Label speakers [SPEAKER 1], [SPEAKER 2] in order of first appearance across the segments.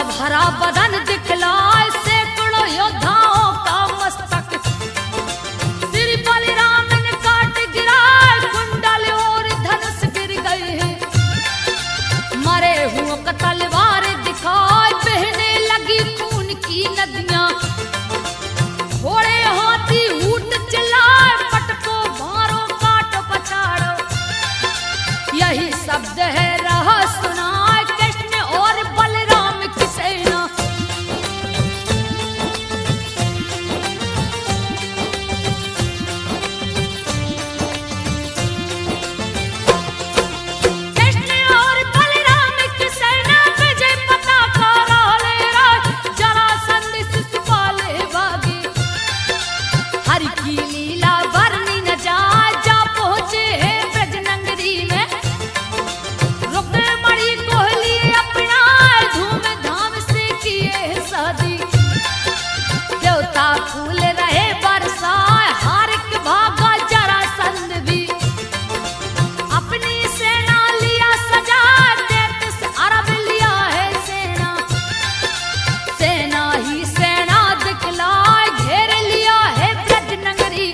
[SPEAKER 1] भरा बदन दिखलाए सैकड़ों योद्धाओं का मस्तक। श्री बलराम ने काट गिराए कुंडल और धनुष गिर गए हैं। मरे हुओं का तलवार दिखाए बहने लगी खून की नदियां। घोड़े हाथी ऊंट चिल्लाए पटको मारो काटो पछाड़ो। यही शब्द है रहा सुनाए कृष्ण और बलराम की सेना। कृष्ण और बलराम की सेना विजय पताका लहरा जरासंध शिशुपाल भागे। हरि की लीला वर्णि न जाए जा पहुंचे हैं ब्रज नगरी में। रुक्मणी को लिए अपना धूमधाम से किए शादी। देवता फूल रहे बरसाए हारिक भागा जरासंध भी। अपनी सेना लिया सजा 33 अरब लिया है सेना। सेना ही सेना दिखलाए घेर लिया है ब्रज नगरी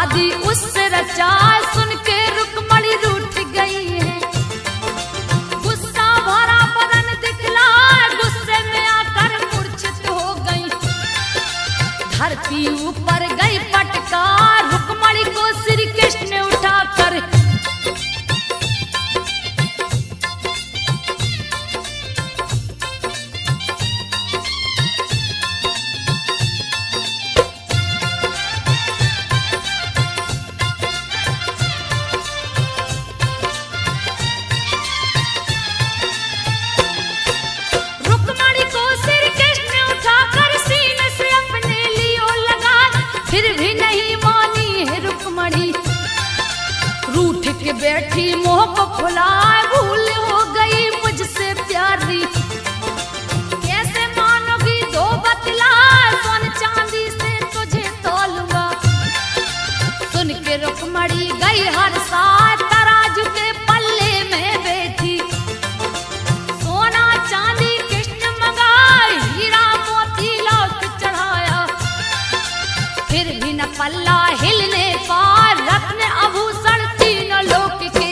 [SPEAKER 1] शादी उससे रचा सुन के रुक्मणी रूठ गई है। गुस्सा भरा बदन दिखला गुस्से में आकर मूर्छित हो गई। धरती ऊपर गई पटका रुक्मणी को श्री कृष्ण उठाकर। फिर भी नहीं मानी है रुक्मणी, रूठ के बैठी मोह को फुलाए भूल हो गई मुझसे प्यारी। कैसे मानोगी दो बतला सोन चांदी से तुझे तोलूंगा। सुन के रुक्मणी गई हर साथ तराजू के पल्ले में बैठी। सोना चांदी कृष्ण मंगाए हीरा मोती लौट चढ़ाया। फिर भी न पल्ला हिलने पार रत्न आभूषण तीनों लोक के।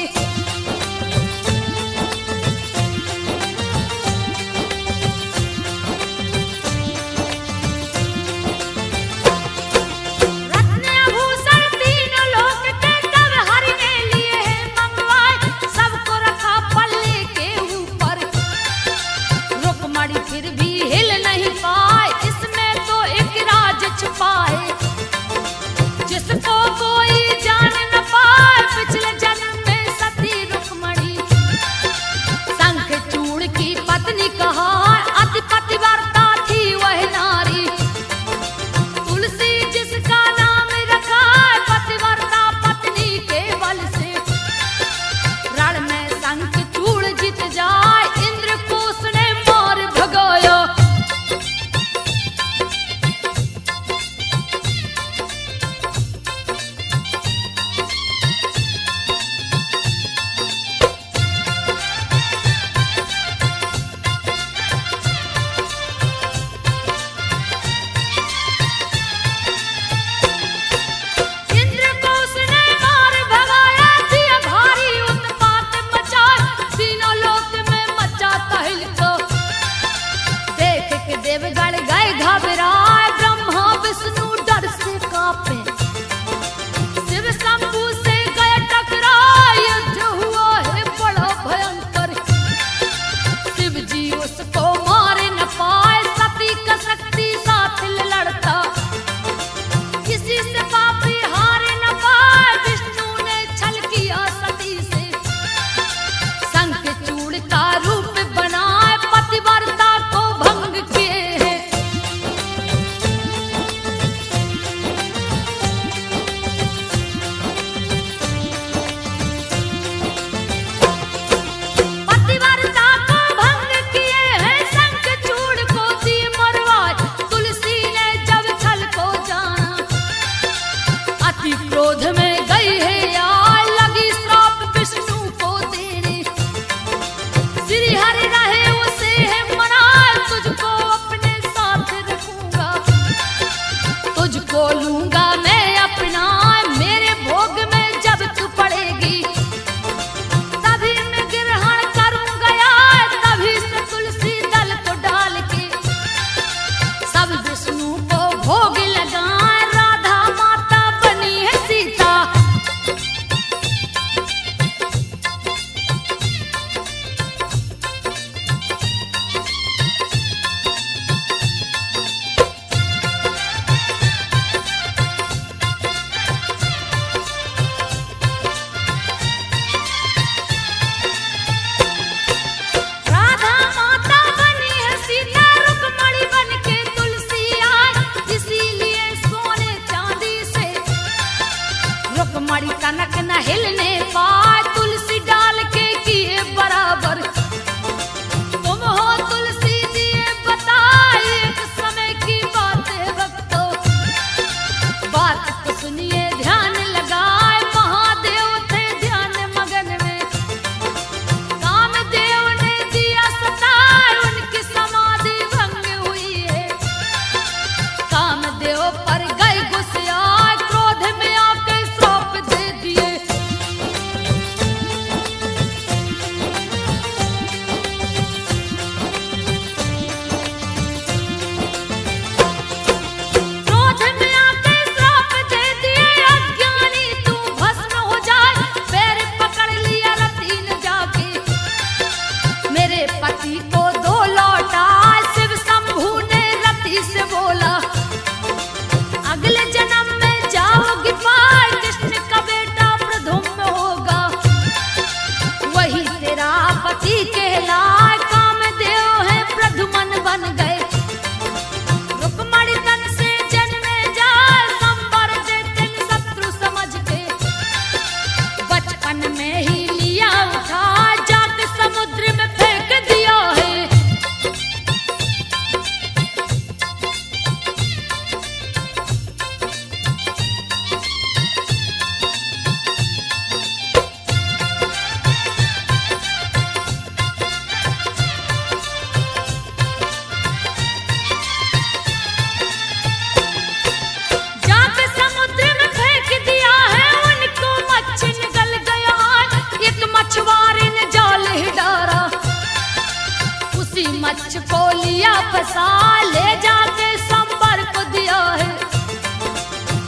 [SPEAKER 1] दिया फसा ले जाके संबर को दिया है।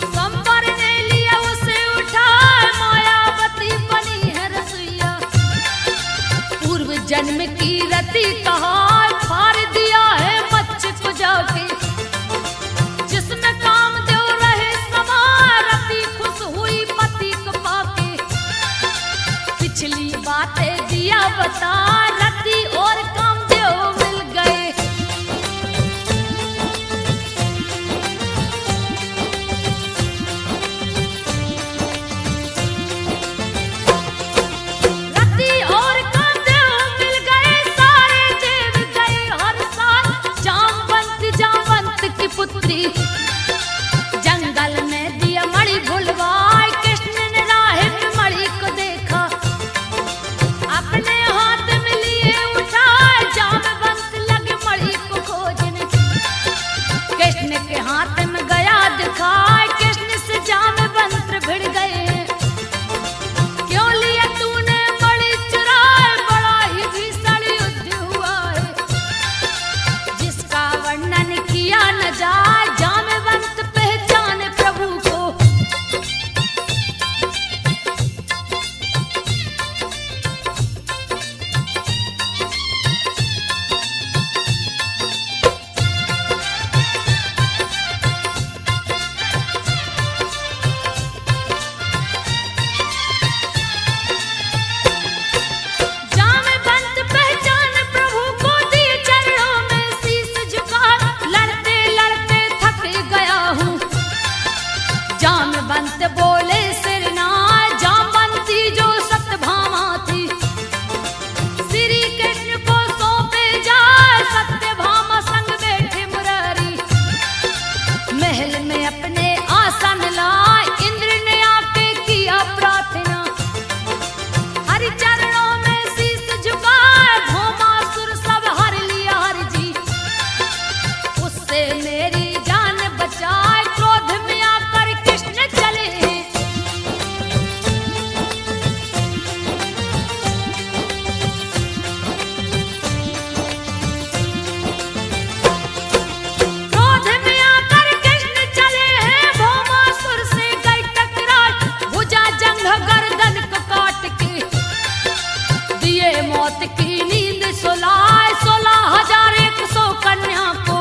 [SPEAKER 1] संबर ने लिया उसे उठा, मायावती बनी है रसोइया। पूर्व जन्म की रति कहा फाड़ दिया है मच्छ को जाके। जिसमें कामदेव रहे समा, रति खुश हुई पति को पाके। पिछली बातें दिया बता, रति और कामदेव मिल गए। रति और कामदेव मिल गए, सारे देव गए हर साल। जामवंत की पुत्री जंगल में दिया मणि भुलवाए। कृष्ण ने राह में मणि को देखा, अपने हाथ में लिए उठाए। जामवंत लगे मणि को खोजने, कृष्ण के हाथ में गया दिखाए। कृष्ण से जामवंत भिड़ गए। क्यों लिया तूने मणि चुराए, बड़ा ही भीषण युद्ध हुआ है। जिसका वर्णन किया न जाए, जामवंत पहचाने प्रभु को। जामवंत पहचाने प्रभु को, दिए चरणों में शीश झुका। लड़ते लड़ते थक गया हूँ। जामवंत बोले सिरनाय, जामवंती जो सत्यभामा थी। श्री कृष्ण को सौंपे जाए, सत्यभामा संग बैठे मुरारी। महल में अपने आसन लाए, इंद्र ने आके किया प्रार्थना। हरि चरणों में शीश झुकाए, भौमासुर सब हर लिया हरि जी। उससे मेरी जान बचाए, क्रोध में आकर कृष्ण चले। क्रोध में आकर कृष्ण चले हैं, भौमासुर से गए टकराए। भुजा जंघ गर्दन को काट के, दिए मौत की नींद सुलाए। 16,100 कन्या को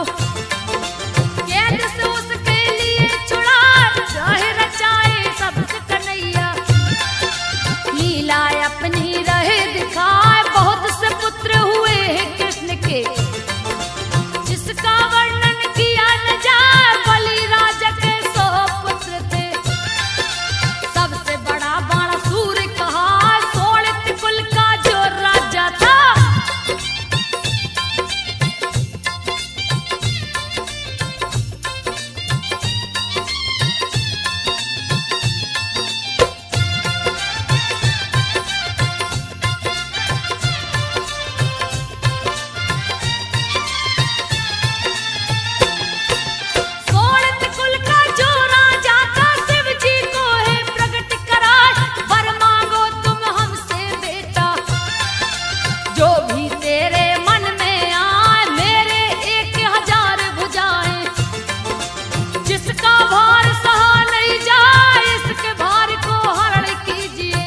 [SPEAKER 1] कैद से उसके लिए छुड़ाए। चाहे रचाए सबसे कन्हैया, लीला अपनी रहे दिखाए। बहुत से पुत्र हुए हैं कृष्ण के, जिसका वर्णन किया न जाए। बलि राजा के 100 पुत्र थे, सबसे बड़ा बाणासुर कहा। सोलित कुल का जो राजा था, सोलित कुल का जो राजा था। शिव जी को है प्रकट कराए, वर मांगो तुम हमसे बेटा। जो भी तेरे मन में आए, मेरे 1000 भुजाएं। जिसका भार सहा नहीं जाए, इसके भार को हरण कीजिए।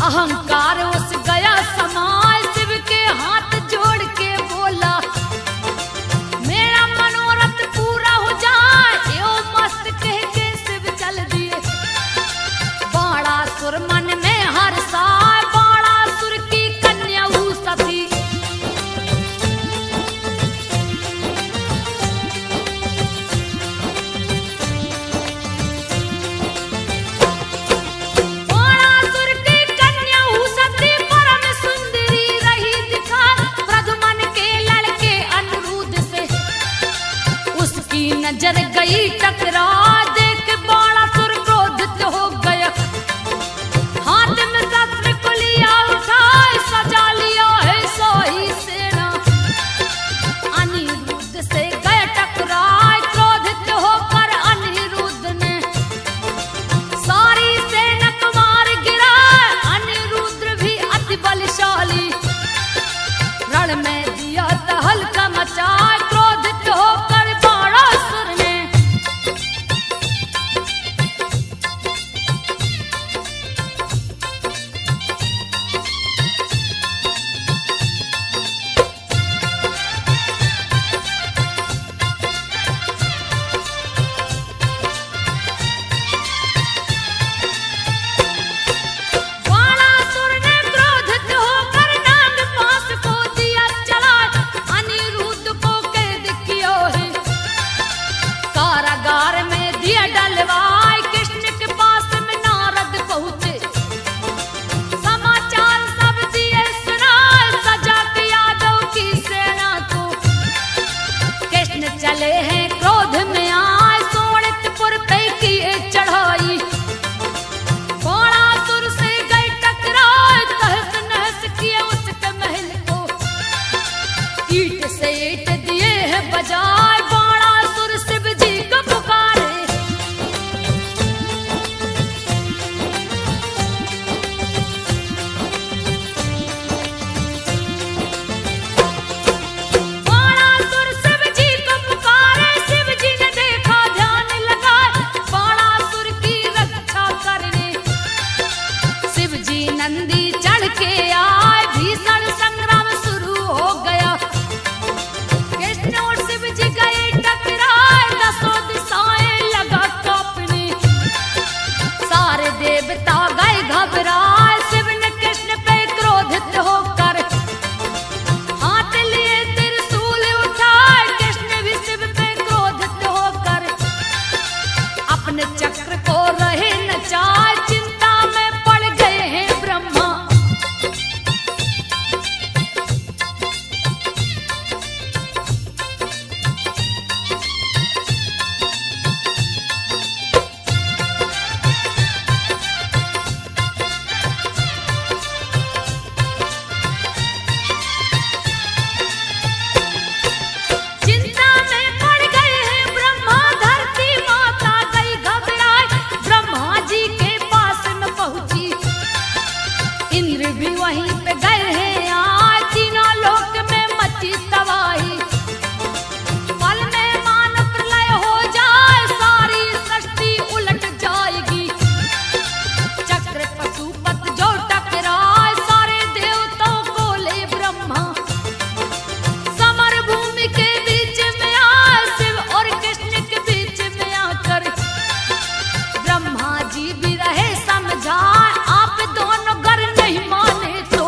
[SPEAKER 1] अहंकार उस गया समाए, शिव के हाथ जोड़ के बोला। मेरा मनोरथ पूरा हो जाए, यो मस्त कह के शिव चल दिए। बाणासुर मन में हर्षाए, बाणासुर की कन्या उषा थी। बाणासुर की कन्या उषा थी, परम सुंदरी रही दिखा। प्रद्युम्न के लड़के अनिरुद्ध से उसकी नजर गई टकरा। देख बाणासुर क्रोधित हो गया, हाथ में शस्त्र को लिया उठाए। सजा लिया है 100 ही सेना, अनिरुद्ध से गए टकराए। क्रोधित होकर अनिरुद्ध ने सारी सेना को मार गिराए। अनिरुद्ध भी अति बलशाली, रण में दिया था हल्का चले हैं क्रोध में आए, सोनितपुर पे किए चढ़ाई। बाणासुर से गए टकराए, तहस नहस किए उसके महल को। ईट से ईट दिए हैं बजाए, बाणासुर शिव जी को पुकारे। नंदी चढ़ के आए, भीषण संग्राम शुरू हो गया। कृष्ण और शिव जी गए टकराए, दसों दिशाएं लगा कांपने। सारे देवता गए घबराए, शिव ने कृष्ण पे क्रोधित होकर हाथ लिए त्रिशूल उठाए। कृष्ण भी शिव पे क्रोधित होकर अपने चक्र को रहे नचाए। चिंता में पड़ गए हैं ब्रह्मा। चिंता में पड़ गए हैं ब्रह्मा, धरती माता गई घबराए। ब्रह्मा जी के पास में पहुंची, इंद्र भी वहीं पे गए हैं आज। तीनों लोक में मची तबाही, पल में मानो प्रलय हो जाए, सारी सृष्टि उलट जाएगी। चक्र पशुपत जो टकराए, सारे देवताओं को ले ब्रह्मा। समर भूमि के बीच में आए, शिव और कृष्ण के बीच में आकर ब्रह्मा जी भी रहे समझाए। आप दोनों गर नहीं माने तो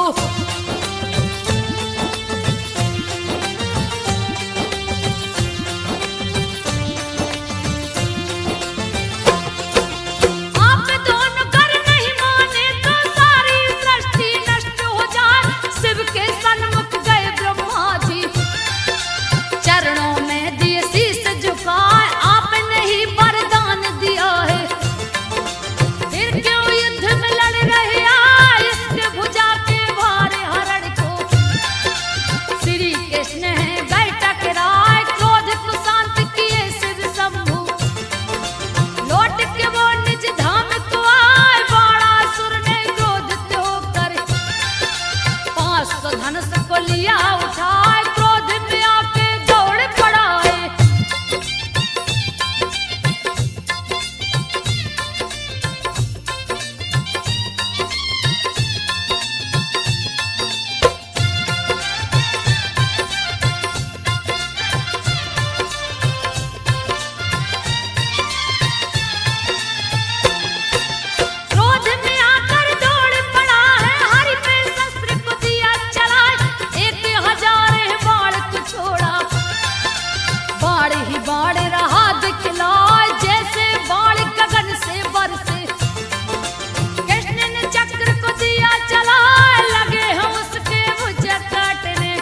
[SPEAKER 1] आप दोनों गर नहीं माने तो सारी सृष्टि नष्ट हो जाए। शिव के सन्मुख गए ब्रह्मा जी, चरणों में दिए शीश झुकाए। आपने ही वरदान दिया है, फिर क्यों युद्ध में लड़ रहे आए। इसके भुजा के भारे हरण को श्री कृष्ण है गए टकराए। क्रोध को शांत किए शिव शंभु, लौट के वो निज धाम को आए। बाणासुर ने क्रोधित होकर 500 धनुष को लिया उठाए। क्रोध में आके दौड़ पड़ा है। क्रोध में आकर दौड़ पड़ा है, हरि पे शस्त्र को दिया चलाए। 1000 बाण को छोड़ा, बाण ही बाण रहा दिखलाए। जैसे बाण गगन से बरसे, कृष्ण ने चक्र को दिया चलाए। लगे हैं उसके भुजा काटने,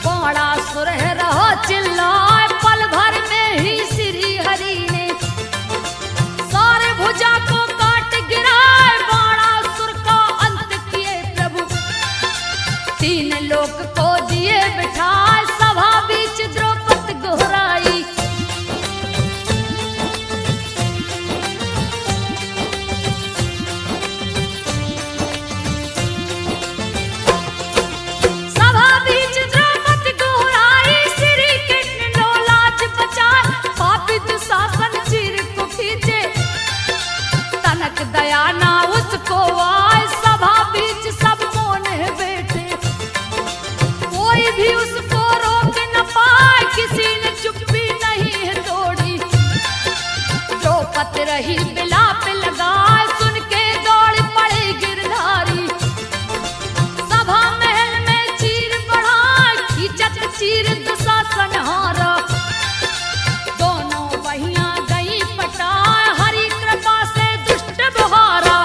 [SPEAKER 1] बाणासुर है रहा चिल्लाए। पल भर में ही श्री हरि ने सारे भुजा को काट गिराए। बाणासुर का अंत किए प्रभु, 3 लोक को दिए बिठाए। सभा बीच द्रौपदी गोहराई, सभा बीच द्रौपदी गोहराई। श्री कृष्ण लो लाज बचाए, पापी दुशासन चीर को खींचे। तनक दया ना उसको आए, सभा बीच सब मौन है बैठे। कोई भी उसको रोक न पाए, किसी ने चुप्पी नहीं है तोड़ी। द्रौपदी रही बिलाप लगाए, सुन के दौड़ पड़े गिरधारी। सभा महल में चीर बढ़ाए, खींचत चीर दुशासन हारा। दोनों बहियां गई पटाए, हरि कृपा से दुष्ट बहारा।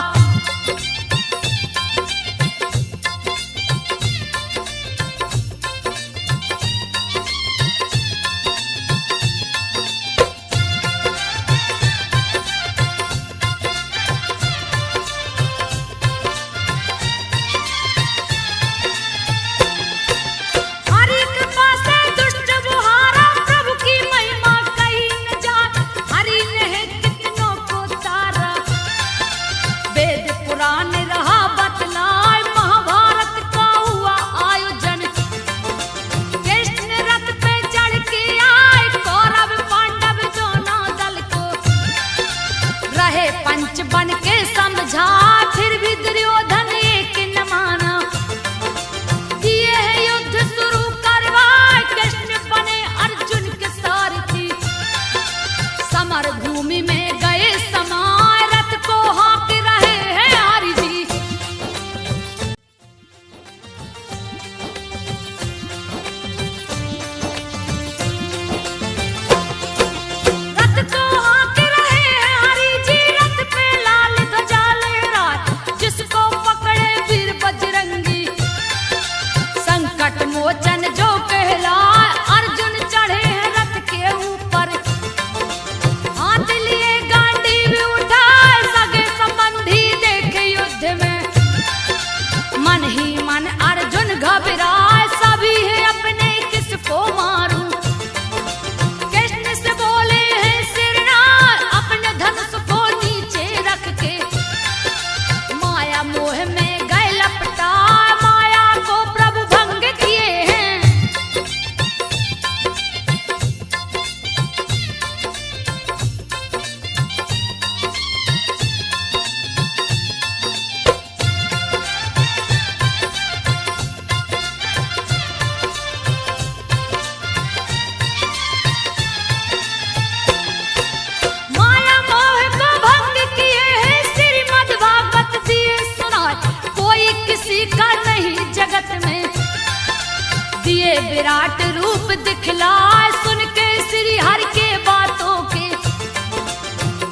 [SPEAKER 1] विराट रूप दिखलाए, सुन के श्री हरि के बातों के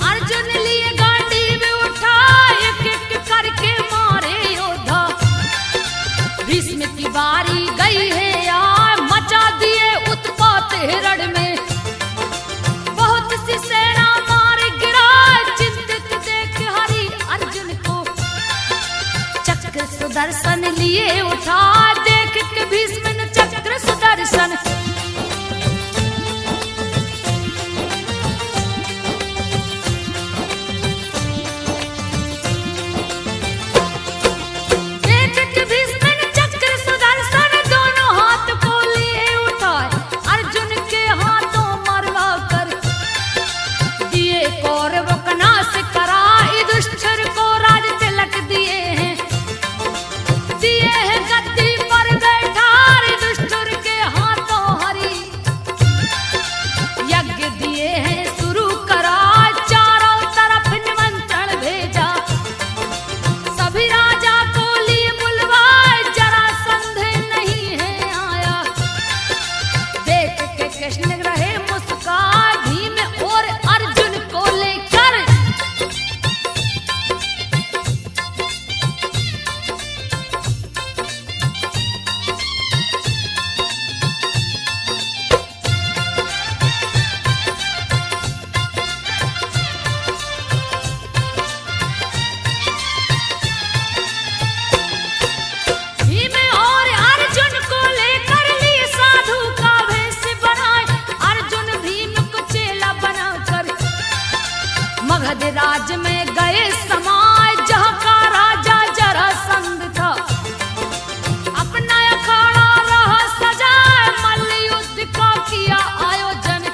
[SPEAKER 1] अर्जुन लिए गांडीव उठाए, एक एक करके मारे योद्धा। भीष्म की बारी गई है यार, मचा दिए उत्पात हिरण में, बहुत सी सेना मार गिराए, चिंतित देख हरि अर्जुन को, चक्र सुदर्शन लिए उठा, देख के भीष्म ने चक्र सुदर्शन। देख के भीष्म ने चक्र सुदर्शन, दोनों हाथ को लिए उठाए, अर्जुन के हाथों मरवा कर दिए कौरव का नाश करा, युधिष्ठिर को राज तिलक दिए हैं, दिए हैं गद्दी पर बैठा, युधिष्ठिर के हाथों हरि यज्ञ दिए हैं शुरू करा, चारों तरफ निमंत्रण भेजा, सभी राजा को लिए बुलवाए, जरासंध नहीं है आया। देख के कृष्ण रहे मुस्कान, भीम और अर्जुन को लेकर भीम और अर्जुन को लेकर लिए साधु का वेश बनाए, अर्जुन भीम को चेला बनाकर मगध राज में गए समाए, जहाँ का राजा जरासंध था, अपना अखाड़ा रहा सजाए, मल्ल युद्ध का किया आयोजन,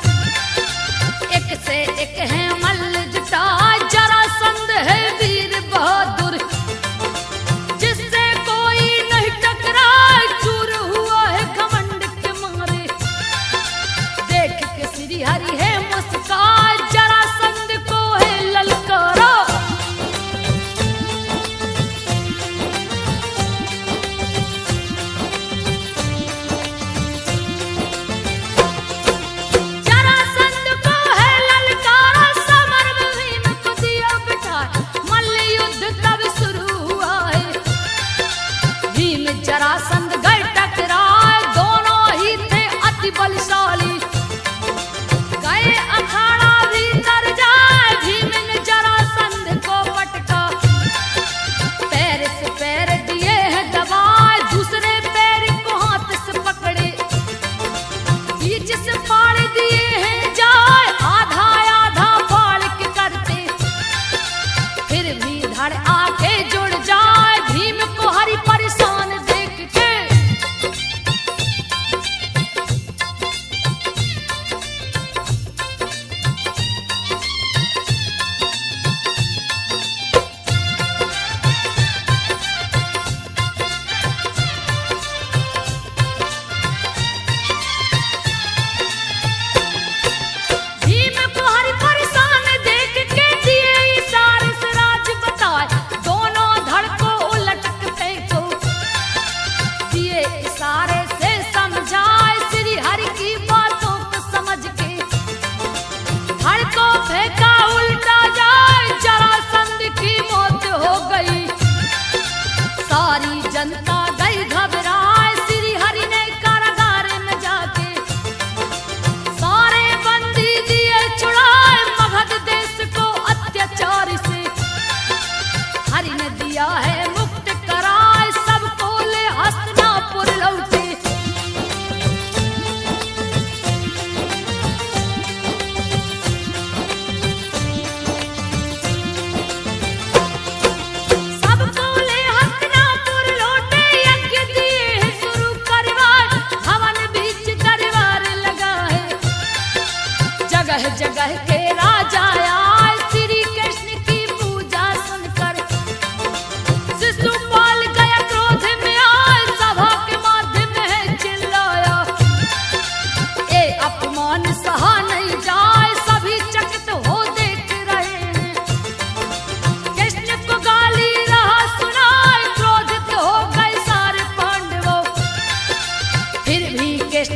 [SPEAKER 1] एक से एक है मल्ल जुटाए, जरासंध है वीर बहादुर, जिससे कोई नहीं टकराए, चूर हुआ है घमंड के मारे। देख के श्री हरि है मुस्कान, जरासंध को है ललकारा, जरासंध को है ललकारा, समर में भीम को दिया बिठाए, मल्ल युद्ध तब शुरू हुआ है, भीम जरासंध गए टकराए, दोनों ही थे अति बलशाली, गए अखाड़ा भीतर जाए, भीम ने जरासंध को पटका, पैर से पैर दिए हैं दबाए, दूसरे पैर को हाथ से पकड़े, बीच से फाड़ दिए हैं जाए, आधा आधा फाड़ के करते, फिर भी धड़ आके जुड़ जाए, भीम को हरि परेशान देख के भीम को हरि परेशान देख के दिए इशारे से राज बताए, दोनों धड़ को उलट के फेंको, दिए इशारे से समझाए, श्री हरि की बातों को समझ के धड़ को फेंका उल्टा जाए, जरासंध की मौत हो गई, सारी जनता गई घबराए, श्री हरि ने कारागार में जाके सारे बंदी दिए छुड़ाए, मगध देश को अत्याचार से हरि ने दिया है मुक्त कराए, सबको ले हस्तिनापुर लौटे। सबको ले हस्तिनापुर लौटे, यज्ञ दिए शुरू करवाए, भवन बीच दरबार लगाए, जगह जगह के राजा आए, श्री कृष्ण की पूजा सुनकर शिशुपाल गया क्रोध में आए, सभा के माध्यम में चिल्लाया, ए अपमान सहा नहीं जाए, सभी चकित हो देख रहे हैं, कृष्ण को गाली रहा सुनाए, क्रोधित हो गए सारे पांडवों, फिर भी कृष्ण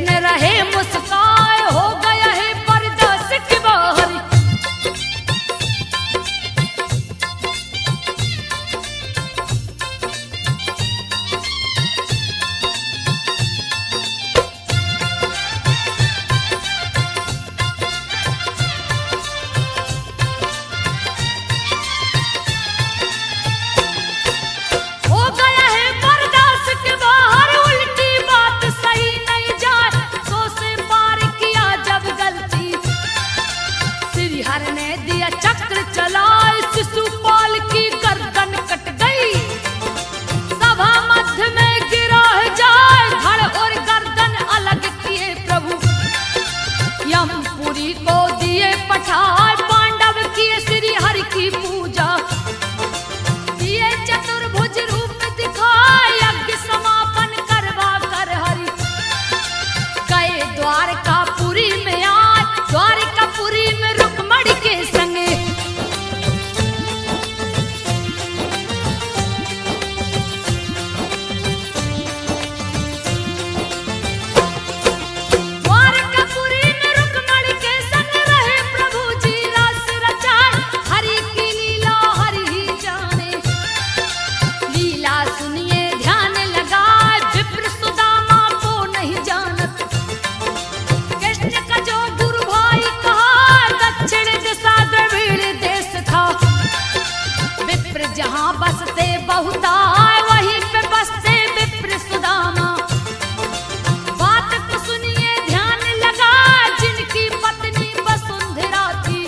[SPEAKER 1] मंत्री को दिए पठाए, पांडव किए श्री हरि की पूजा, दिए चतुर्भुज रूप दिखाए, यज्ञ समापन करवा कर हरि गए द्वारकापुरी में आए, द्वारकापुरी में रुक्मणी के संगे जहाँ बसते बहुताय वहीं पे बसते विप्र सुदामा। बात को सुनिए ध्यान लगा, जिनकी पत्नी वसुंधरा थी,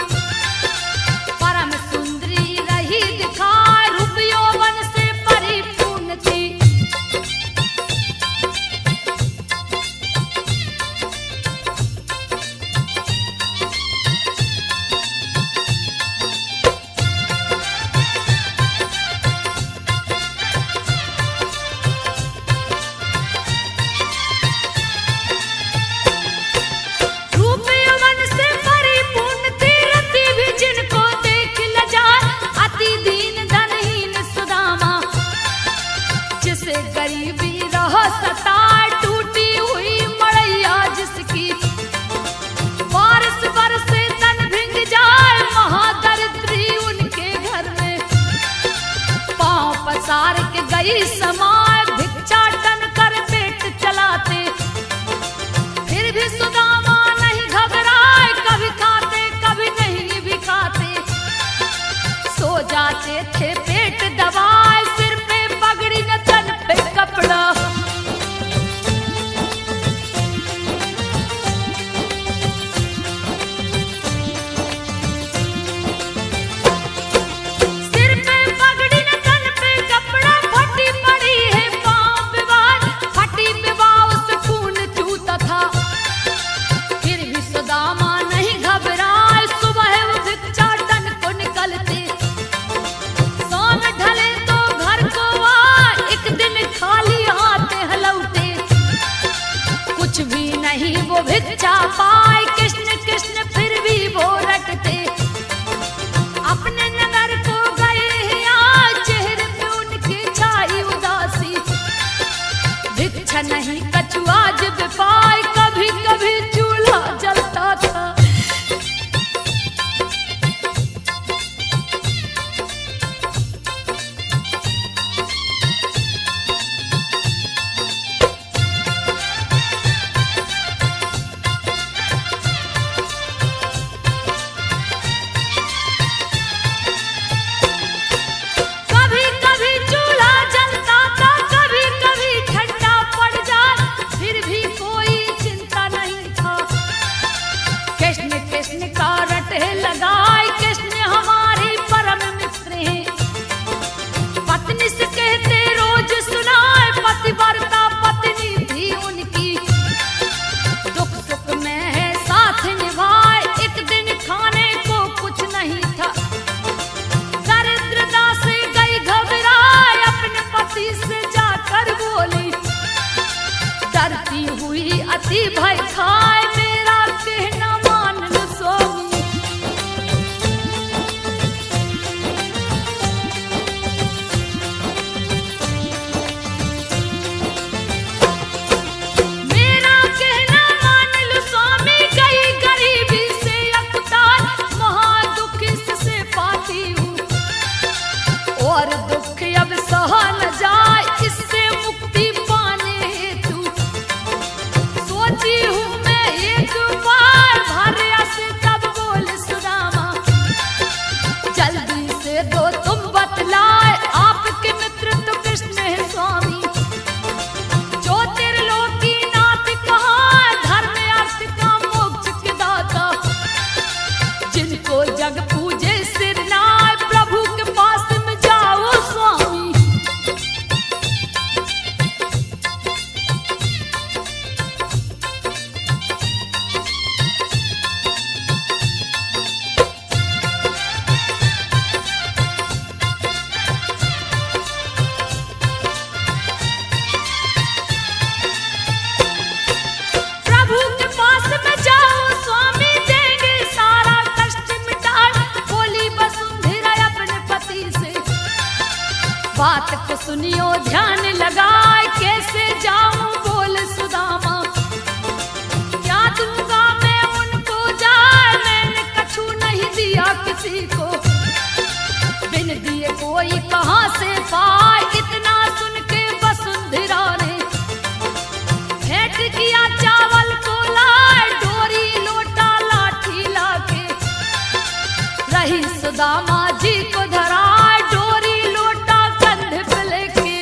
[SPEAKER 1] परम सुंदरी रही दिखाए, रूप यौवन से परिपूर्ण थी। गरीबी रह सताए, टूटी हुई मड़ैया जिसकी, बारिश बरसे तन भिंग जाए, महादरिद्री उनके घर में पांव पसार के गई समाए, भिक्षाटन कर पेट चलाते, फिर भी सुदामा नहीं घबराए, कभी खाते कभी नहीं भी खाते, सो जाते थे पेट दबाए, सिर पे पगड़ी न तन पे कपड़ा। सिर पे पगड़ी न तन पे कपड़ा, फटी पड़ी है पांव विवाह, फटी विवाह से खून चूता था, फिर भी सुदामा नहीं घबराए, सुबह वो भिक्षाटन को निकलते, शाम ढले तो घर को आए, एक दिन खाली हाथ हलौटे, कुछ भी नहीं वो भिक्षा पाए, कृष्ण कृष्ण फिर भी वो रटते, अपने नगर को गए हैं आज, चेहरे पे उनकी छाई उदासी, भिक्षा नहीं कछुआ जब पाए, कभी कभी चूल्हा जलता था। कभी कभी चूल्हा जलता था, कभी कभी ठंडा पड़ जाए, फिर भी कोई चिंता नहीं था, कृष्ण कृष्ण का रटे लगाए, कृष्ण हमारे परम मित्र हैं, पत्नी से कहते रोज सुनाए, पतिव्रता पत्नी थी उनकी, दुख सुख में है साथ निभाए, एक दिन खाने को कुछ नहीं था, दरिद्रता से गई घबराए, अपने पति से जाकर बोली, डरती हुई अति भय खाए, मेरा कहना मान लो स्वामी। सुनियो ध्यान लगाए कैसे जाऊं बोल सुदामा, क्या दूंगा मैं उनको जाए, मैंने कछु नहीं दिया किसी को, बिन दिए कोई कहां से पाए, इतना सुन के वसुंधरा ने भेंट किया चावल को लाए, डोरी लोटा लाठी लाके रही सुदामा जी को धराए, डोरी लोटा कंधे पे लेके।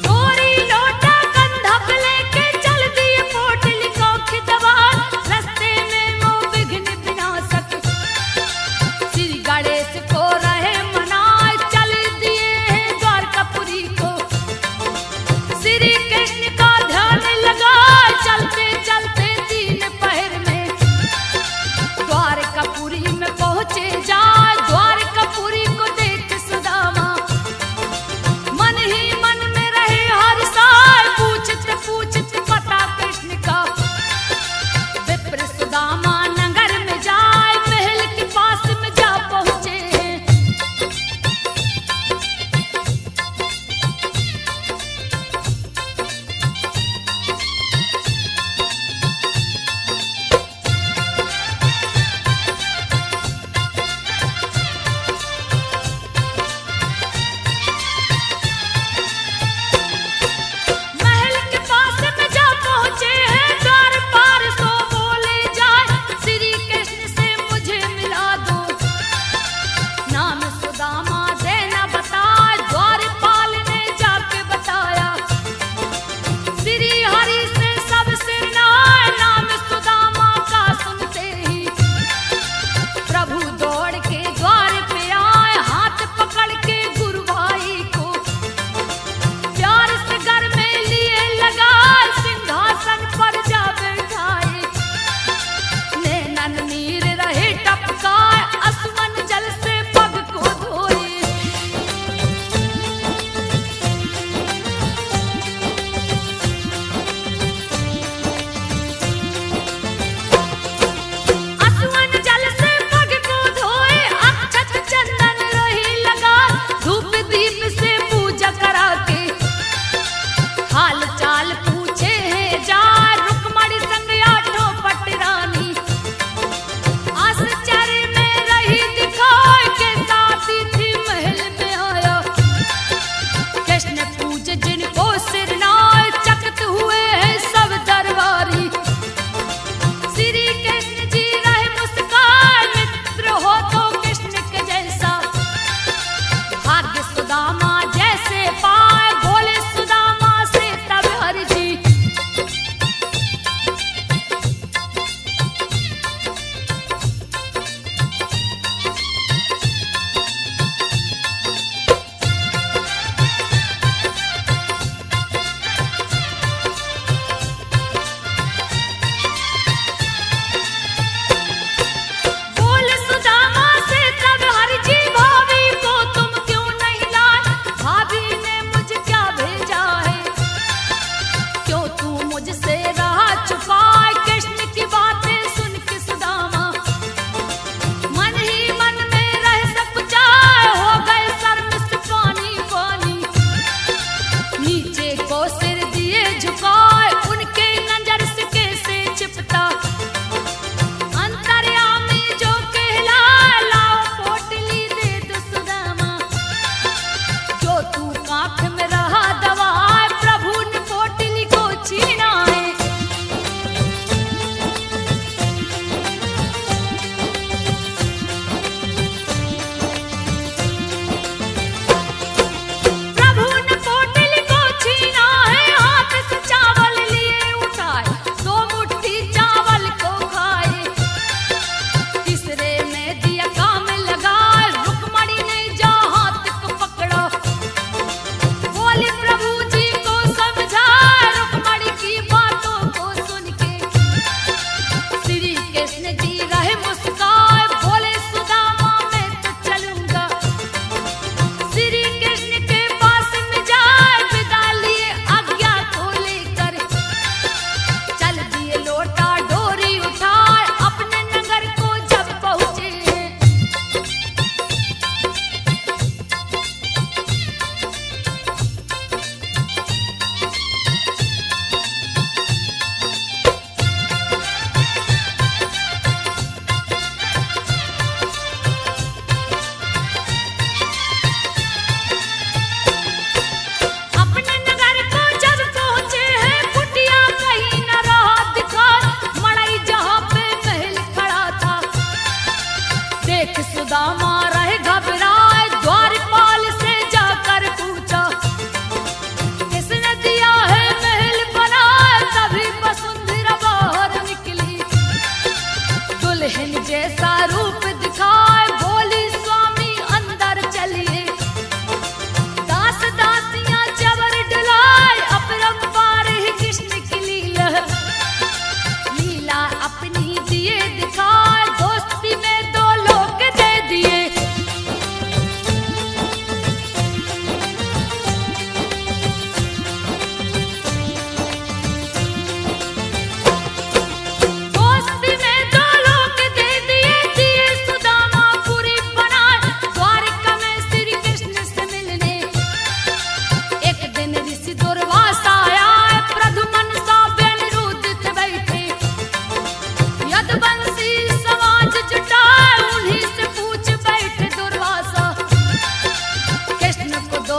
[SPEAKER 1] डोरी लोटा कंधा पे लेके चल दिए पोटली को खिदवार, रास्ते में वो विघ्न विनाशक श्री गणेश को रहे मनाए, चल दिए हैं द्वारकापुरी को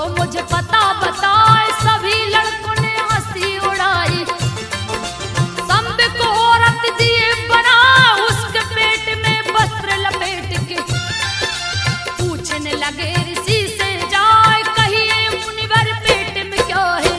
[SPEAKER 1] मुझे पता बताए। सभी लड़कों ने हंसी उड़ाई। संब को औरत दिए बना, उसके पेट में वस्त्र लपेट के पूछने लगे ऋषि से जाए, कहिए मुनिवर पेट में क्या है।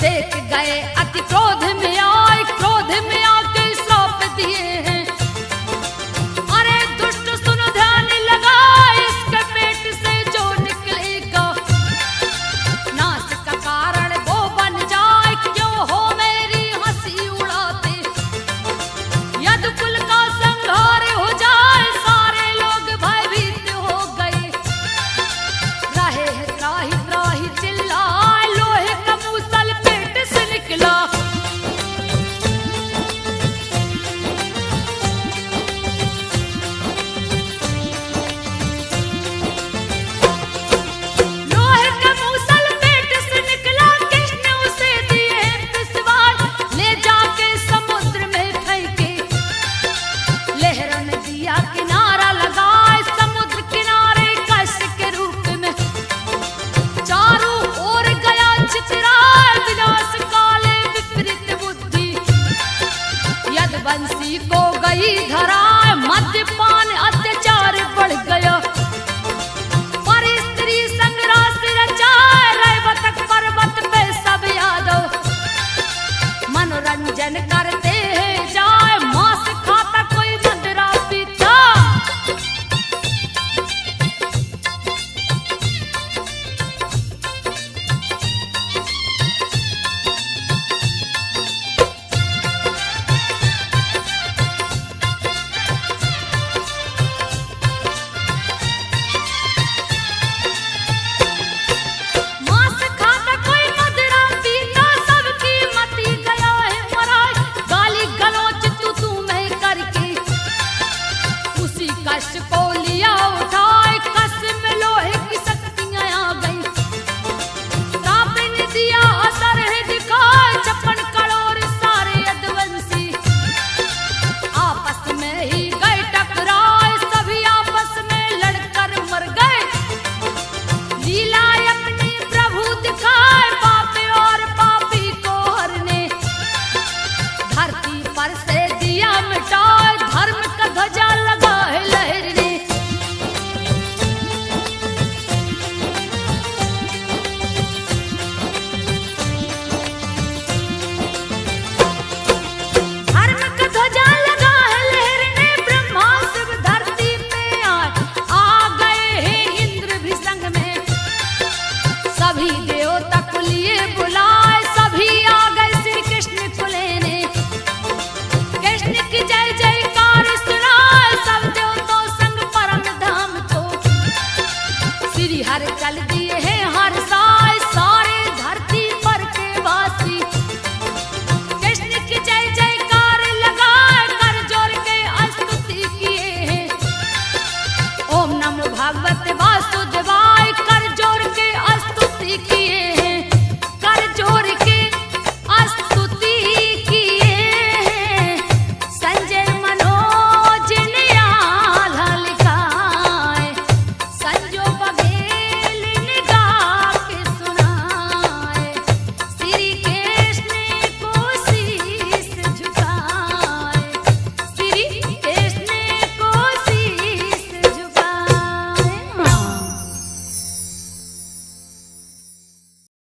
[SPEAKER 1] देख गए अति क्रोध में आए, क्रोध में आके सौंप दिए हैं। अरे दुष्ट सुन ध्यान लगा, इसके पेट से जो निकलेगा नाश का कारण वो बन जाए। क्यों हो मेरी हंसी उड़ाते, यदि कुल का संहार हो जाए। सारे लोग भयभीत हो गए, रहे त्राही त्राही चिल्लाए। लोहे का मूसल पेट से निकला, लोहे का मूसल पेट से निकला। कृष्ण उसे दिए पिसवार, ले जाके समुद्र में फेंके। लहरों ने दिया किनारा लगाए, समुद्र किनारे कष्ट के रूप में चारों ओर गया चितराए। विनाश काले विपरीत बुद्धि, यदुवंशी को गई धराए। मद्यपान अत्याचार बढ़ गया, पर स्त्री संग रास रचाए। रैवतक पर्वत पे सब यादव मनोरंजन करते हैं जाए। मांस खाता कोई मदिरा पीता, मांस खाता कोई मदिरा पीता। सबकी मती गया है मराए, गाली गलौज तू मैं करके उसी कष्ट को लिया उठाए। कष्ट में लोहे की शक्तियां आ गई, श्राप ने दिया असर है दिखाए। छप्पन करोड़ सारे यदुवंशी आपस में ही गए टकराए। सभी आपस में लड़कर मर गए, लीला अपनी प्रभु दिखाए। पापी और पापी को हरने धरती पर से दिया मिटाए। धर्म का ध्वजा लगा है लहरने, धर्म का ध्वजा लगा है लहरने। ब्रह्मा शिव धरती पे आए, आ गए हैं इंद्र भी संग में। सभी